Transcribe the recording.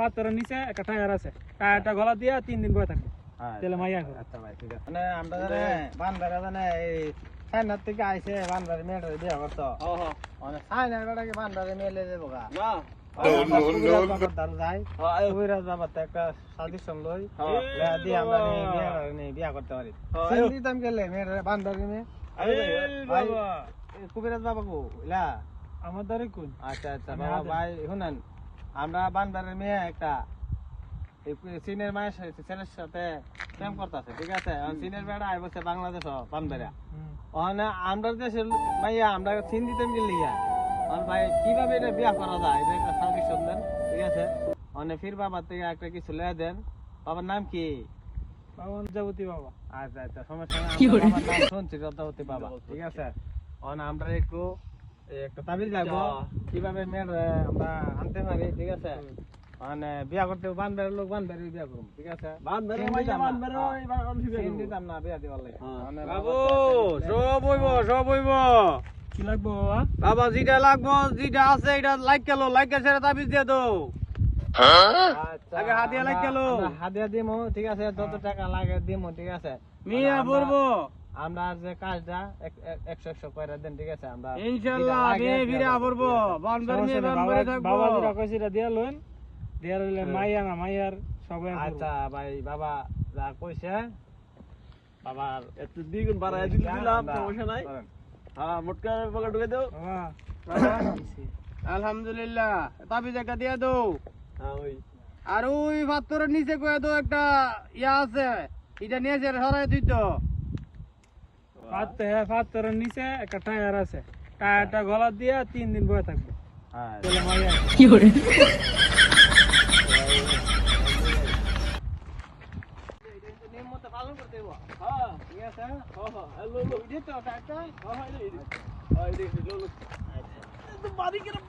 পাথরের নিচে একটা টায়ার আছে, টায়ারটা গলা দিয়ে 3 দিন বয়ে থাকবে। তাহলে মাইয়া হবে। আচ্ছা ভাই ঠিক আছে। মানে আমরা জানে বানবারে জানে এই সাইনার থেকে আইছে বানবারে মেয়েটার বিয়ে করতো। মানে সাইনার বেটাকে বানবারে মেলে দেবো গা না। কবিরাজ বাবা তো একটা সাজেশন লই দিয়ে আমরা বিয়া করতে পারি। দিতাম গেলে মেয়ের বানবারে মেয়ে কবিরাজ বাবা কো ইলা আমার দ্বারে কোন? আচ্ছা আচ্ছা বাবা ভাই শুনেন, আমরা বানবারের মেয়ে একটা চীনের মায়ের ছেলের সাথে প্রেম করতেছে, ঠিক আছে? চীনের বেড়া আই বসে বাংলাদেশ বানবেড়া ওখানে আমরা দেশের মাইয়া আমরা চীন দিতাম গেলি ভাই কিভাবে এটা বিয়া করা যায় এটা একটা সাজেশন দেন, ঠিক আছে? মানে ফির বাবার থেকে একটা কিছু লেয়া দেন। বাবার নাম কি? যাবতী বাবা। আচ্ছা আচ্ছা সমস্যা নাই, বাবার নাম শুনছি যথাবতী বাবা, ঠিক আছে? আমরা একটু একটা তাবিজ লাগবো কিভাবে মেয়ের আমরা আনতে পারি, ঠিক আছে? মানে বিয়া করতে বানবের লোক বানবের বিয়া করুম, ঠিক আছে? দিতাম না বিয়া দিবার লাগে। বাবু সব হইব কি লাগবো বাবা? বাবা যেটা লাগবো যেটা আছে এটা লাইক গেলো লাইক গেছে তাবিজ দিয়ে দাও। আচ্ছা, আগে হাদিয়া লাগ গেল। আমরা হাদিয়া দিমু, ঠিক আছে? যত টাকা লাগে দিমু, ঠিক আছে? মিয়া বলবো আমরা যে কাজটা 100 করে দেন, ঠিক আছে? আমরা ইনশাআল্লাহ আমি ফিরে পড়বো বানবার নিয়ে বানবারে থাকবো। বাবা যেটা কইছে এটা দিয়া লইন, দিয়া লইলে মাইয়া না মাইয়ার সবাই। আচ্ছা ভাই বাবা যা কইছে বাবার এত দ্বিগুণ বাড়ায় দিলাম, সমস্যা নাই। হ্যাঁ মোটকা পকেট ঢুকে দাও। বাবা আলহামদুলিল্লাহ তাবিজ একটা দিয়ে দাও। হ্যাঁ ওই আর ওই পাথরের নিচে কয়ে দাও একটা ইয়া আছে, এটা নিয়ে সরাই দিত। পাথরের নিচে একটা টায়ার আছে, টায়ারটা গলা দিয়ে 3 দিন বয়ে থাকবে। হ্যাঁ তাহলে মাইয়া হবে। নিয়ম মতো পালন করতে হইব। হ্যাঁ ঠিক আছে। লো দিতে একটা। হ্যাঁ লো লো। তো বাড়ি করে